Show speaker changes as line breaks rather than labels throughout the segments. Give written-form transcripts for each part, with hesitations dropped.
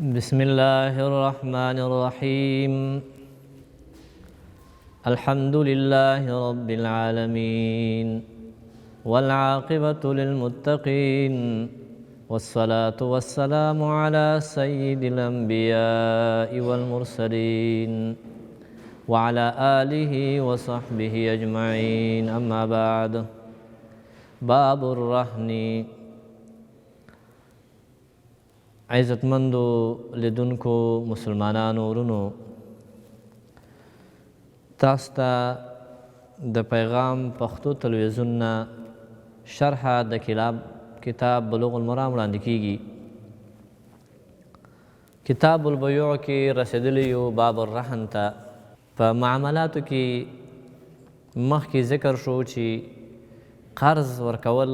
بسم الله الرحمن الرحيم الحمد لله رب العالمين والعاقبة للمتقين والصلاة والسلام على سيد الأنبياء والمرسلين وعلى آله وصحبه أجمعين أما بعد باب الرهن عزتمندو لیدونکو مسلمانانو ورونو تاسو ته د پیغام پښتو تلویزیون نه شرحه د کتاب بلوغ المرام وړاندې کیږي. کتاب البیوع کې رسیدلی یو باب الرهن ته. په معاملاتو کې مخکې ذکر شو چې قرض ورکول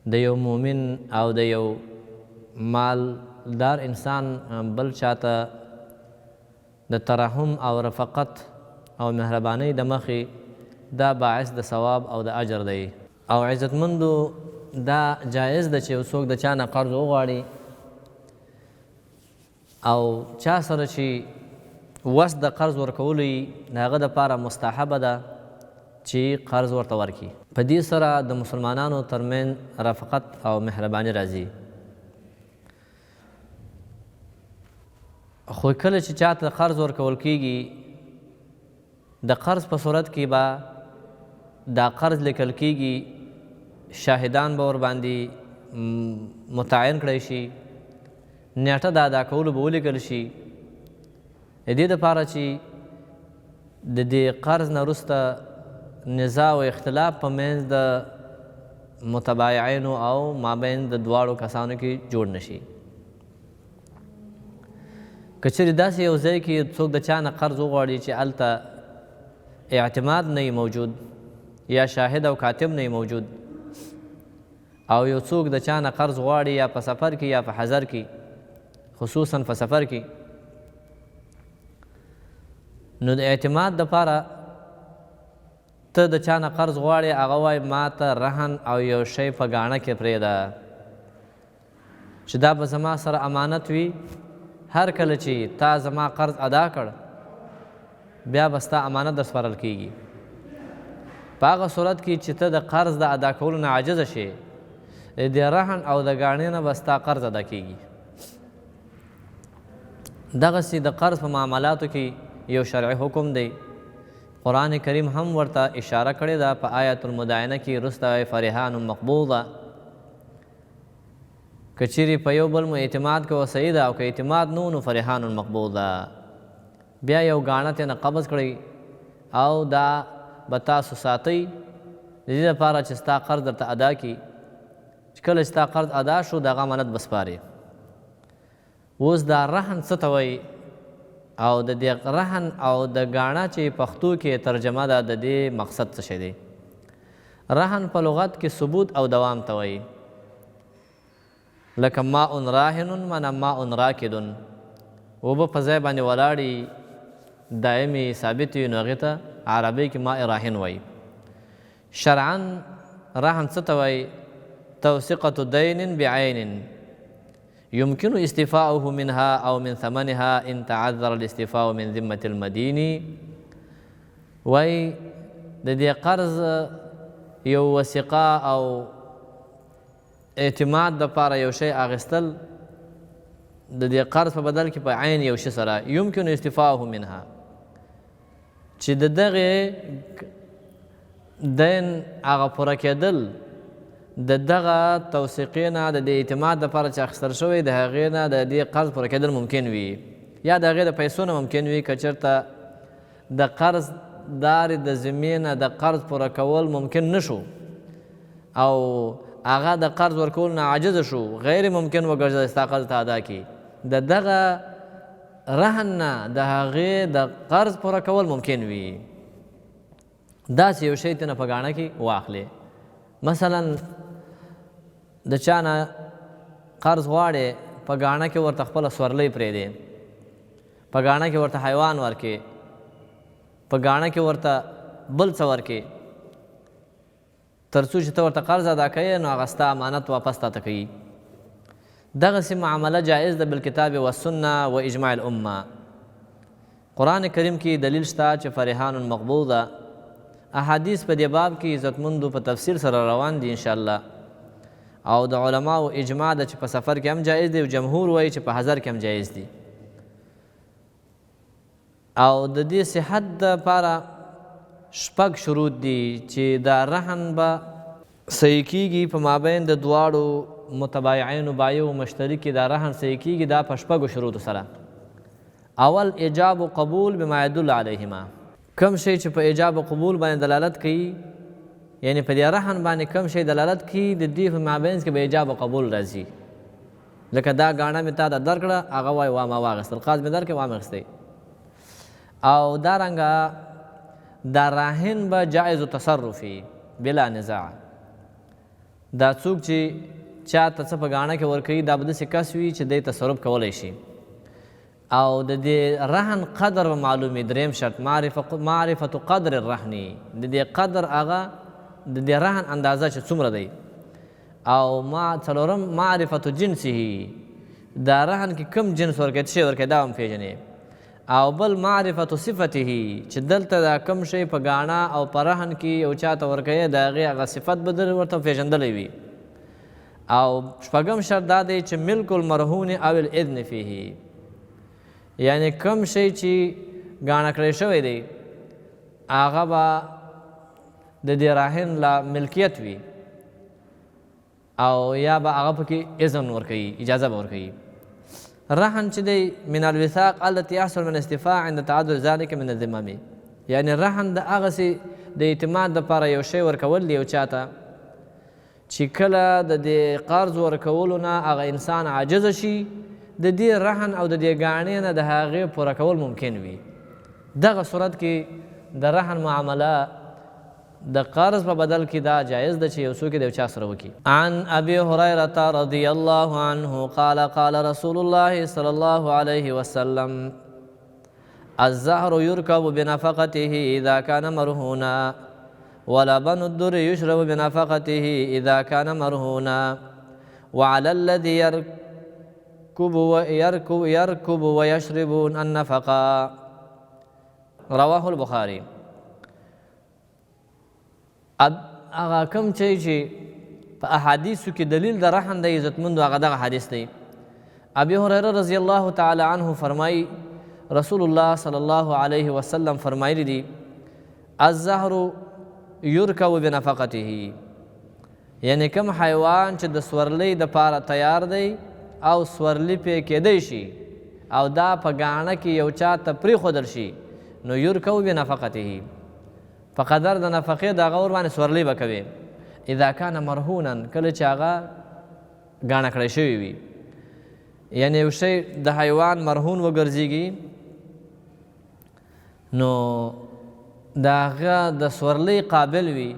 د یو مؤمن او د یو مالدار انسان بل چاته د ترحم او رفقت او مهربانۍ د مخې دا باعث د ثواب او د اجر دی او عزتمندو دا جایز ده چې یو څوک د چا نه قرض وغواړي او چا سره چې وس د قرض ورکولو وي د هغه دپاره مستحبه ده چې قرض ورته ورکړي. په دې سره د مسلمانانو ترمنځ رفقت او مهرباني راځي. خو کله چې چاته قرض ورکول کیږي د قرض په صورت کې به دا قرض لیکل کیږي، شاهدان به ورباندې متعین کړی شي، نیټه د ادا کولو به ولیکل شي. د دې دپاره چې د دې قرض نه وروسته نزاع او اختلاف په منځ د متبایعینو او مابین د دواړو کسانو کې جوړ نشي. که چېرې داسې یو ځای کې څوک د چا نه قرض وغواړي چې هلته اعتماد نه وي موجود یا شاهد او کاتب نه وي موجود او یو څوک د چا نه قرض غواړي یا په سفر کې یا په حضر کې، خصوصا په سفر کې، نو د اعتماد دپاره ته د چا نه قرض غواړې هغه وایي ما ته رهن او یو شی په ګاڼه کې پرېږده چې دا به زما سره امانت وي. هر کله چې تا زما قرض ادا کړ بیا به ستا امانت در سپارل کیږي. په هغه صورت کې چې ته د قرض د ادا کولو نه عاجزه شې د رهن او د ګاڼې نه به ستا قرض ادا کیږي. دغسې د قرض په معاملاتو کې یو شرعي حکم دی. قرآن کریم هم ورته اشاره کړې ده په آیت المداینه کې وروسته فرحان مقبوضه. که چیرې په یو بل مو اعتماد کوه صحیح ده او که اعتماد نه نو فرحان مقبوضه. بیا یو ګاڼه ترېنه قبض کړئ او دا به تاسو ساتئ د دې لپاره چې ستا قرض درته ادا کړي. چې کله چې ستا قرض ادا شو د هغه امانت به سپارې. اوس دا رهن څه ته وایي او د دې رهن او د ګاڼه چې پښتو کې ترجمه ده د دې مقصد څه شی دی؟ رهن په لغت کې ثبوت او دوام ته وایي. لکه ماء راهن معنا ماء راکد، اوبه په ځای باندې ولاړې دایمي ثابت وي نو هغې ته عربۍ کې ماء راهن وایي. شرعا رهن څه ته وایي؟ توثیقة دین بعین يمكن استيفاؤه منها أو من ثمنها إن تعذر الاستيفاء من ذمة المدين. وای د دې قرض یو وثیقه او اعتماد دپاره یو شی اخیستل د دې قرض په بدل کې په عین یو شي سره يمكن استيفاؤه منها چې د دغې دین هغه پوره کېدل د دغه توثیقې نه د دې اعتماد دپاره چې اخیستل شوی د هغې نه د دې قرض پوره کېدل ممکن وي یا د هغې د پیسو نه ممکن وي. که چېرته د قرض دارې د ذمې نه د قرض پوره کول ممکن نه شو او هغه د قرض ورکول نه عاجزه شو، غیر ممکن وګرځېد ستا قرض ته ادا کړي، د دغه رهن نه د هغې د قرض پوره کول ممکن وي. داسې یو شی تېنه په ګاڼه کې واخلې. مثلا د چا نه قرض غواړې په ګاڼه کې ورته خپله سورلۍ پرېږدې، په ګاڼه کې ورته حیوان ورکې، په ګاڼه کې ورته بل څه ورکې، تر څو چې ته ورته قرض ادا کوې نو هغه ستا امانت واپس تاته کوي. دغسې معامله جایز ده بالکتاب والسنه و اجماع الامه. قرآن کریم کې دلیل شته چې فرحان مقبوضه. احادیث په دې باب کې عزتمندو په تفسیر سره روان دي انشاءالله، او د علماو اجماع ده چې په سفر کې هم جایز دی، او جمهور وایي چې په حضر کې هم جایز دی. او د دې صحت دپاره شپږ شروط دي چې دا رهن به صحیح کیږي په مابین د دواړو متبایعینو بایع و مشتري کې دا رهن صحیح کیږي، دا په شپږو شروطو سره. اول ایجاب و قبول بما يدل علیهما. کم شی چې په ایجاب و قبول باندې دلالت کوي، یعنی په دې رهن باندې کم شی دلالت کوي، د دې په مابین کې به ایجاب و قبول راځي. لکه دا ګاڼه مې تا ته درکړه، هغه وایي وا ما واخیستل، قاض مې درکړې وام اخیستی. او دارنګه دا راهن به جایز تصرفي بلا نزاع. دا څوک چې چا ته څه په ګاڼه کې ورکوي، دا به داسې کس وي چې دی تصرف کولی شي. او د دې رهن قدر به معلومي. دریم شرط معرفت قدر الرهني، د دې قدر هغه د دې رهن اندازه چې څومره دی. او څلورم معرفت جنسه، دا رهن کې کوم جنس ورکوي، څه شی ورکوي دا هم پېژنې. او بل معرفت صفته، چې دلته دا کوم شی په ګاڼه او په رهن کې یو چا ته ورکوي، د هغې هغه صفت به در ورته پېژندلی وي. او شپږم شرط دا دی چې ملک المرهون او الاذن فيه، یعنی کوم شی چې ګاڼه کړی شوی دی هغه به د دې راهن لا ملکیت وي، او یا به هغه پکې اذن ورکوي، اجازه به ورکوي. رهن چې دی من الوثاق التي يحصل من استفاء عند تعذر ذلك من الذمم، یعنی رهن د هغسې د اعتماد دپاره یو شی ورکول دی یو چاته چې کله د دې قرض ورکولو نه هغه انسان عاجزه شي، د دې رهن او د دې ګاڼې نه د هغې پوره کول ممکن وي. دغه صورت کې د رهن معامله د قرض په بدل کې دا جایز ده چې یو څوک د یو چا سره وکړي. عن ابي هريره رضي الله عنه قال قال رسول الله صلى الله عليه وسلم الزهر يركب بنفقته اذا كان مرهونا ولبن الدر يشرب بنفقته اذا كان مرهونا وعلى الذي يركب ويشرب النفقه. رواه البخاري. هغه کوم چې په احادیثو کې دلیل د رهن د عزتمندو هغه دغه حدیث دی. ابي هريره رضی الله تعالی عنه فرمایي رسول الله صلی الله علیه وسلم فرمایلی دي الزهر یرکب بنفقته، یعنی کوم حیوان چې د سورلۍ دپاره تیار دی او سورلي پې کیدی شي او دا په ګاڼه کې یو چا ته پرېښودل شي، نو یرکب بنفقته، په قدر د نفقې د هغه ور باندې سورلۍ به کوي. اذا کان مرهونا، کله چې هغه ګاڼه کړی شوی وي، یعنی یو شی د حیوان مرهون وګرځېږي، نو د هغه د سورلۍ قابل وي،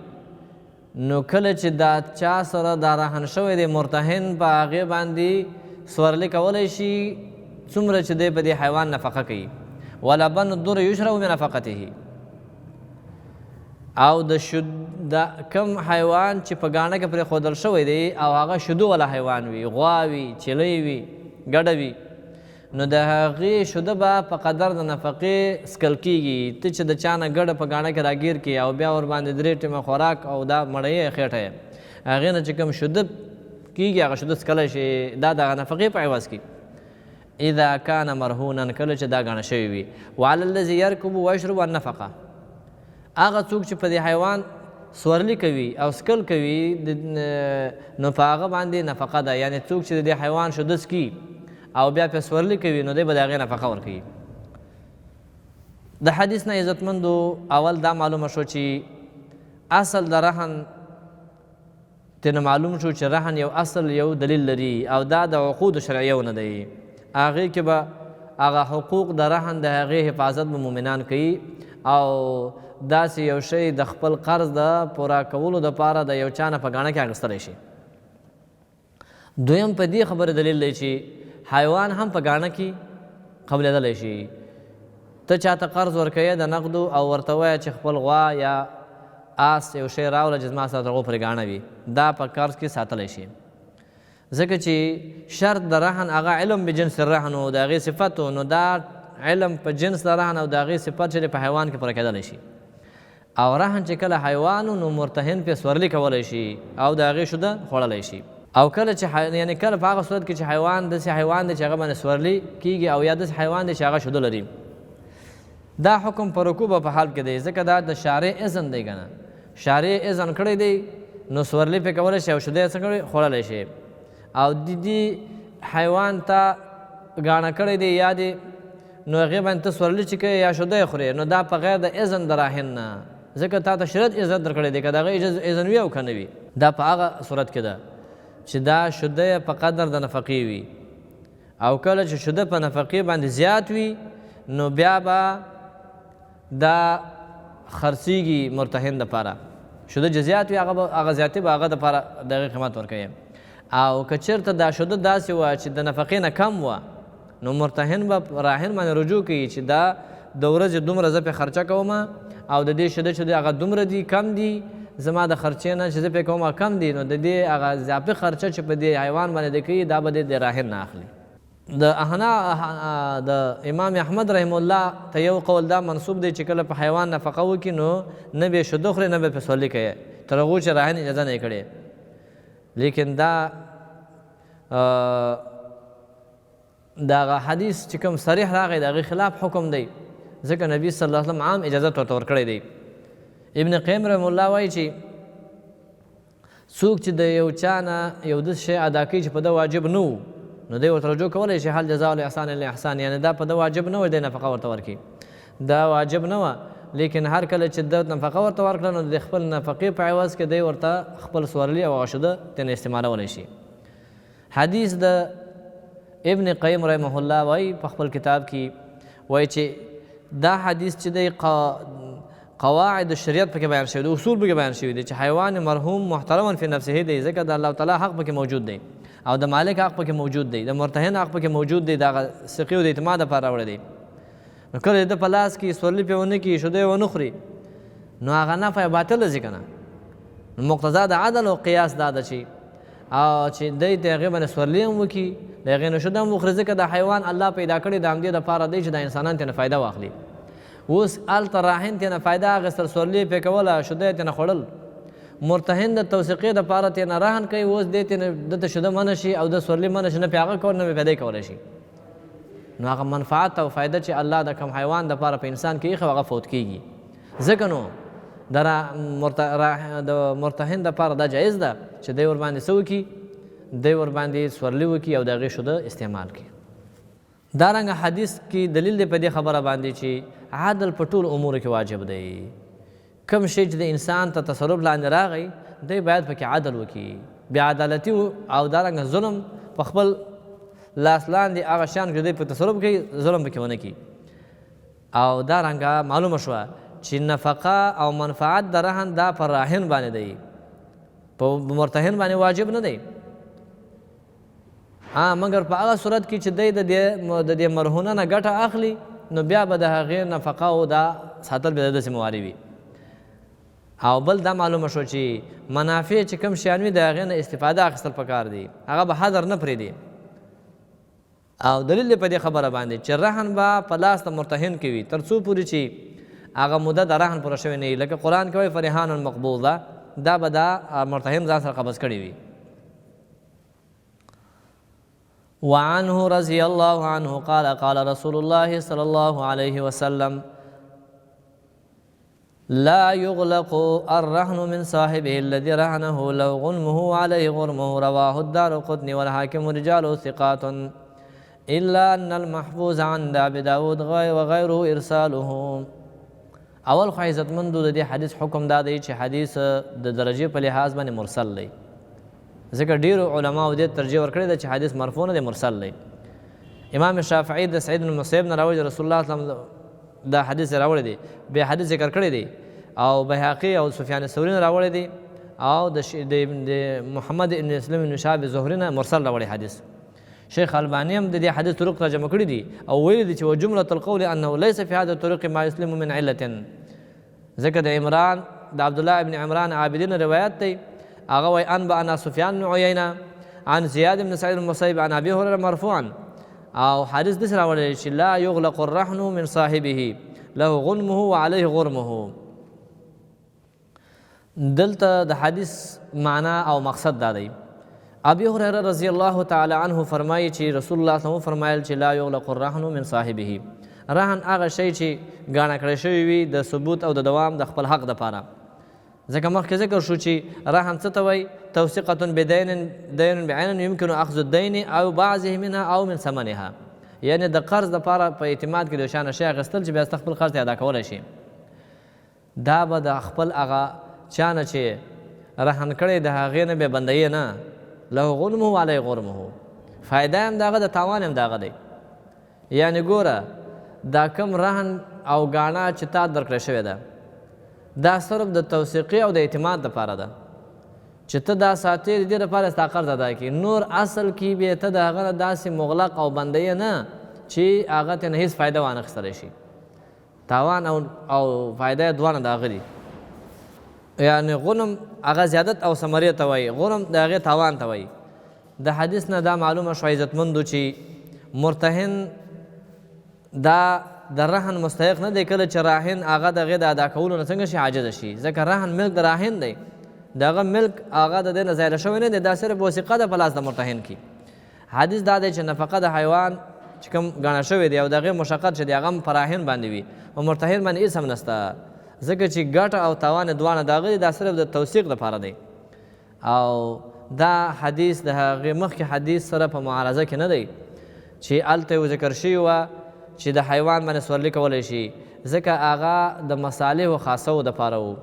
نو کله چې دا چا سره دا رهن شوی دی مرتهن، په هغې باندې سورلۍ کولی شي څومره چې دی په دې حیوان نفقه کوي. ولبن الدر یشرب بنفقته، او د کم حیوان چې په ګاڼه کې پرېښودل شوی دی او هغه شیدو والا حیوان وي، غوا وي، چیلۍ وي، ګډه وي، نو د هغې شیده به په قدر د نفقې څکل کېږي. ته چې د چا نه ګډه په ګاڼه کې راګیر کړي او بیا ورباندې 3 ټیمه خوراک او دا مړۍ یې خېټه یې، هغې نه چې کوم شیده کېږي هغه شیده څکلی شي، دا دغه نفقې په عوض کې. اذا کان مرهونا، کله چې دا ګاڼه شوی وي. وعلى الذي يركب ويشرب النفقه، هغه څوک چې په دې حیوان سورلي کوي او سکل کوي، نو په هغه باندې نفقه ده، یعنی څوک چې د دې حیوان شیده څکي او بیا پې سورلي کوي، نو دی به د هغې نفقه ورکوي. د حدیث نه عزتمندو اول دا معلومه شو چې اصل د رهن تېنه معلوم شو چې رهن یو اصل یو دلیل لري، او دا د عقود شرعیو نه دی. هغې کې به هغه حقوق د رهن د هغې حفاظت به مؤمنان کوي، او داسې یو شی د خپل قرض د پوره کولو دپاره د یو چا نه په ګاڼه کې اخیستلی شي. دویم په دې خبره دلیل دی چې حیوان هم په ګاڼه کې قبلېدلی شي. ته چاته قرض ورکوې د نقدو او ورته وایه چې خپل غوا یا آس یو شی راوله چې زما سره د هغو پرې ګاڼه وي، دا په قرض کې ساتلی شي. ځکه چې شرط د رهن هغه علم بجنس الرهن و د هغې صفت و، نو دا علم په جنس د رهن او د هغې صفت چې په حیوان کې پوره کېدلی شي. او رهن چې کله حیوان نو مرتهن پې سورلي کولی شي او د هغې شوده خوړلی شي. او کله چې یعنې کله په هغه صورت کې چې حیوان داسې حیوان دی چې هغه باندې سورلي کېږي او یا داسې حیوان دی چې هغه شوده لري، دا حکم په رکوب په حال کې دی، ځکه دا د شارع اذن دی که نه، شارع اذن کړی دی نو سورلي پې کولی شي او شوده یې څه کړی خوړلی شي. او دې حیوان ته ګاڼه کړی دی یا دی نو هغې باندې ته سورلي چې کوې یا شوده یې خورې، نو دا په غیر د اذن د راهن نه، ځکه تا ته شریعت عزت در کړی دی که د هغه اذن وي او که نه وي. دا په هغه صورت کې ده چې دا شوده یې په قدر د نفقې وي، او کله چې شوده په نفقې باندې زیات وي نو بیا به دا خرڅېږي مرتهن دپاره. شوده چې زیات وي هغه زیاتې به هغه دپاره د هغې قیمت ورکوي. او که چېرته دا شوده داسې وه چې د نفقې نه کم وه نو مرتهن به راهن باندې رجوع کوي چې دا د ورځې دومره زه پې خرچه کوم او د دې شوده چې هغه دومره دي کم دي، زما د خرچې نه چې زه پې کوم کم دي، نو د دې هغه اضافي خرچه چې په دې حیوان باندې دی کوي دا به د راهن نه اخلي. د امام احمد رحم الله ته یو قول دا منصوب دی چې کله په حیوان نفقه وکړي نو نه به یې شوده خوري نه به یې پې سورلي کوي تر هغو چې راهن اجازه نه یې کړې. لیکن دا هغه حدیث چې کوم صریح راغی د هغې خلاف حکم دی، ځکه نبي صلی الله علیه وسلم عام اجازت ورته ورکړی دی. ابن قیم رحم الله وایي چې څوک چې د یو چا نه یو داسې شی ادا کوي چې په ده واجب نه و نو دی ورته رجوع کولی شي حل جزاء الاحسان الا احسان، یعنې دا په ده واجب نه و دی نفقه ورته ورکړي، دا واجب نه وه، لیکن هر کله چې د نفقه ورته ورکړه نو د خپل نفقې په عوض کې دی ورته خپل سورلي او شوده ترې استعمالولی شي. حدیث د ابن قیم رحمه الله وایي په خپل کتاب کې وایي چې دا حدیث چې دی قواعد شریعت پکې بیان شوي دي، اصول پکې بیان شوي دي چې حیوان مرحوم محترما فی نفسه دی، ځکه د الله تعالی حق پکې موجود دی او د مالک حق پکې موجود دی، د مرتهن حق پکې موجود دی، د هغه ثقې او د اعتماد لپاره راوړی دی. نو کله د په لاس کې سورلي پې ونه کړي شوده یې ونه خوري نو هغه نفع باطله ځي که نه. مقتضا د عدل او قیاس دا ده چې چې دی د هغې باندې سورلي هم وکړي د هغې نه شوده هم وخوري، ځکه دا حیوان الله پیدا کړی د همدې دپاره دی چې دا انسانان ترېنه فایده واخلي. اوس هلته راهن ترېنه فایده اخیستل، سورلي پې کوله، شوده یې ترېنه خوړل، مرتهن د توثیقې دپاره ترېنه رهن کوي، اوس دی ترېنه دته شوده منع شي او د سورلي منع شي، نه پې هغه کول نه پې پیدا کولی شي. نو هغه منفعت او فایده چې الله د کوم حیوان دپاره په انسان کې ایښی هغه فوت کېږي. ځکه نو د مرتهن دپاره دا جایز ده چې دی ورباندې څه وکړي، دی ورباندې سورلي وکړي او د هغې شوده استعمال کړي. دارنګه حدیث کې دلیل دی په دې خبره باندې چې عدل په ټولو امورو کې واجب دی. کوم شی چې د انسان ته تصرف لاندې راغی دی باید پکې عدل وکړي، بې عدالتي او دارنګه ظلم په خپل لاس لاندې هغه شیان چې دی په تصرف کوي ظلم پکې ونه کړي. او دارنګه معلومه شوه چې نفقه او منفعت د رهن دا پر راهن باندې دی، په مرتهن باندې واجب نه دی، مګر په هغه صورت کې چې دی د دې مرهونه نه ګټه اخلي نو بیا به د هغې نفقه او دا ساتل به د داسې مواري وي. او بل دا معلومه شو چې منافع چې کوم شیان وي د هغې نه استفاده اخیستل پکار دی، هغه به حذر نه پرېږدي. او دلیل دی په دې خبره باندې چې رهن به په لاس د مرتهن کې وي تر څو پورې چې هغه موده د رهن پوره شوې نه وي، لکه قرآن کې وایي فرهان مقبوضه، دا به دا مرتهن ځان سره قبض کړی وي. وعنه رضی الله عنه قال قال رسول الله صلی الله علیه وسلم لا يغلق الرهن من صاحبه الذي رهنه لو غنمه عليه غرمه. رواه الدارقطني والحاكم رجال ثقات إلا أن المحفوظ عن أبي داود وغيره إرساله. اول خو عزتمندو د دې حدیث حکم دا دی چې حدیث د درجې په لحاظ باندې مرسل دی، ځکه ډېرو علماو دې ترجیح ورکړې ده چې حدیث مرفوع نه دی مرسل دی. امام شافعي د سعید بن مسیب نه راوړي رسول الله صلی الله علیه وسلم دا حدیث راوړی دی، بیا حدیث ذکر کړی دی، او بهاقي او سفیان الثوري نه راوړی دی، او د محمد بن مسلم بن شهاب زهري نه مرسل راوړی حدیث. شیخ البانی هم د دې حدیث طرق ترجمه کړي دي او ویلي دي چې وجمله القول انه ليس في هذا الطرق ما يسلم من علة، ځکه د عمران د عبدالله ابن عمران عابدین روایت دی، هغه وایي انبأنا سفیان بن عیینه عن زیاد بن سعید المسیب عن ابي هريره مرفوعا او حدیث داسې راوړی چې لا یغلق الرحن من صاحبه له غنمه وعليه غرمه. دلته د حدیث معنا او مقصد دا دی. ابي هريره رضی الله تعالی عنه فرمایي چې رسول الله صلی الله علیه وسلم فرمایل چې لا یغلق الرحن من صاحبه. رهن هغه شی چې ګاڼه کړی شوی وي د ثبوت او د دوام د خپل حق دپاره. ځکه مخکې ذکر شو چې رهن څه ته وایي؟ توثیقة دین بعین یمکن اخذ الدین او بعضه منها او من ثمنها. یعنې د قرض دپاره په اعتماد کې د شانه شی اخیستل چې بیا ستا خپل قرض ادا کولی شي. دا به د خپل هغه چا نه چې رهن کړی د هغې نه بیا بندوي نه، له غنمه وعلیه غرمه. فایده هم د هغه د تاوان هم د هغه دی. یعنې ګوره دا کم رهن او ګاڼه چې تا درکړی شوې ده دا صرف د توثیقي او د اعتماد دپاره ده چې ته دا ساتې د دې دپاره ستا قرض ادا کړي. نور اصل کې بیا ته د هغه نه داسې مغلق او بندوي نه چې هغه ته نه هېڅ فایده وانخیستلی شي. تاوان او فایده یې دواړه د هغه دي. یعنې غنم هغه زیادت او ثمرې ته وایي، غنم د هغې تاوان ته وایي. د حدیث نه دا معلومه شوه عزتمندو چې مرتهن دا د رهن مستحق نه دی کله چې راهن هغه د هغې د ادا کولو نه څنګه شي عاجزه شي. ځکه رهن ملک د راهن دی، د هغه ملک هغه د دې نه ظاهره شوی نه دی، دا صرف وثیقه ده په لاس د مرتهن کې. حدیث دا دی چې نفقه د حیوان چې کوم ګڼه شوی دی او د هغې مشقت چې دی هغه هم په راهن باندې وي، په مرتهن باندې هېڅ هم نشته. ځکه چې ګټه او تاوان یې دواړه د هغه دي، دا صرف د توثیق دپاره دی. او دا حدیث د هغې مخکې حدیث سره په معارضه کې نه دی چې هلته یو ذکر شوي وه چې د حیوان باندې سورلي کولی شي، ځکه هغه د مصالحو خاصو دپاره و.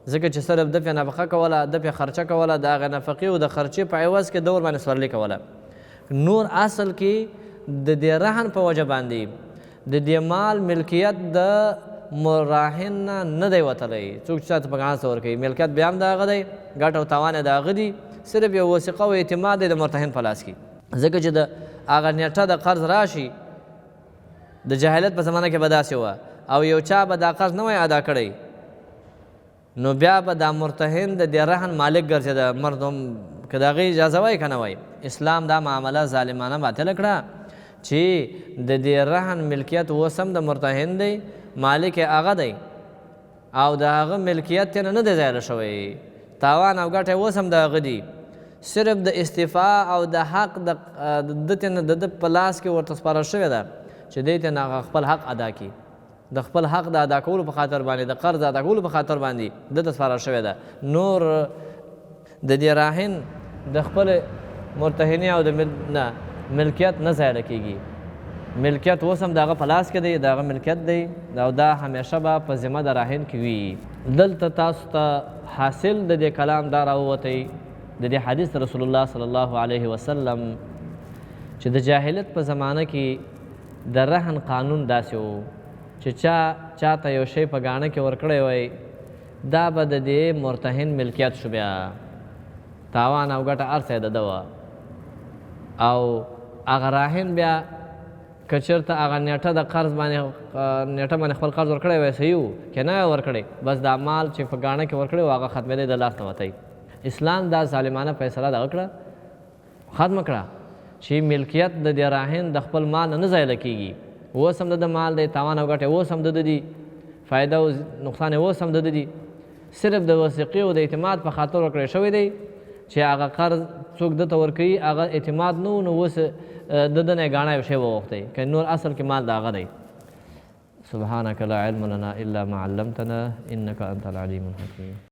ځکه چې صرف د پې نفقه کوله، د پې خرچه کوله، د هغه نفقې او د خرچې په عوض کې د ور باندې سورلي کوله. نور اصل کې د دې رهن په وجه باندې د دې مال ملکیت د مراهن نه دی وتلی. څوک چې چاته په ګاڼه څه ورکوي ملکیت بیا هم د هغه دی، ګټه او تاوان یې د هغه دي، صرف یو وثیقه او اعتماد دی د مرتهن په لاس کې. ځکه چې د هغه نیټه د قرض راشي د جاهلیت په زمانه کې به داسې وه او یو چا به دا قرض نه وای ادا کړی نو بیا به دا مرتهن د دې رهن مالک ګرځېده. مردم که د هغې اجازه وای که نه وای. اسلام دا معامله ظالمانه باطله کړه چې د دې رهن ملکیت اوس هم د مرتهن دی، مالک یې هغه دی او د هغه ملکیت یې نه دی ظاهره شوی. تاوان او ګټه اوس هم د هغه دي، صرف د استفاع او د حق د ده نه د ده په لاس کې ورته سپارل شوې ده چې دی ته هغه خپل حق ادا کړي. د خپل حق د ادا کولو په خاطر باندې، د قرض ادا کولو په خاطر باندې ده ته سپارل شوې ده. نور د دې راهن د خپل مرتهنې او د ملکیت نه ظاهره کېږي. ملکیت اوس هم د هغه په لاس کې دی، د هغه ملکیت دی او دا همیشه به په ذمه د راهن کې وي. دلته تاسو ته حاصل د دې کلام دا راووتی د دې حدیث رسول الله صلی الله علیه وسلم چې د جاهلیت په زمانه کې د رهن قانون داسې و چې چا ته یو شی په ګاڼه کې ورکړی وی دا به د دې مرتهن ملکیت شو. بیا تاوان او ګټه هر څه یې د ده وه او هغه راهن بیا که چېرته هغه نیټه د قرض نیټه باندې خپل قرض ورکړی وی صحیح و که نه یې ورکړی، بس دا مال چې په ګاڼه کې ورکړی و هغه ختمېدی د لاس نه وتی. اسلام دا ظالمانه فیصله دغه کړه، ختمه کړه چې ملکیت د دې راهن د خپل مال نه ضایع کېږي. اوس هم د ده مال دی، تاوان او ګټه اوس هم د ده دي، فایده او نقصان اوس هم د ده دي. صرف د وثیقې او د اعتماد په خاطر ورکړی شوی دی چې هغه قرض څوک ده ته ورکوي هغه اعتماد نه و، نو اوس د ده نه یې ګاڼه یو شی وغوښتی که نور اصل کې مال د هغه دی. سبحانک لا علم لنا الا ما علمتنا انک انت العلیم الحکیم.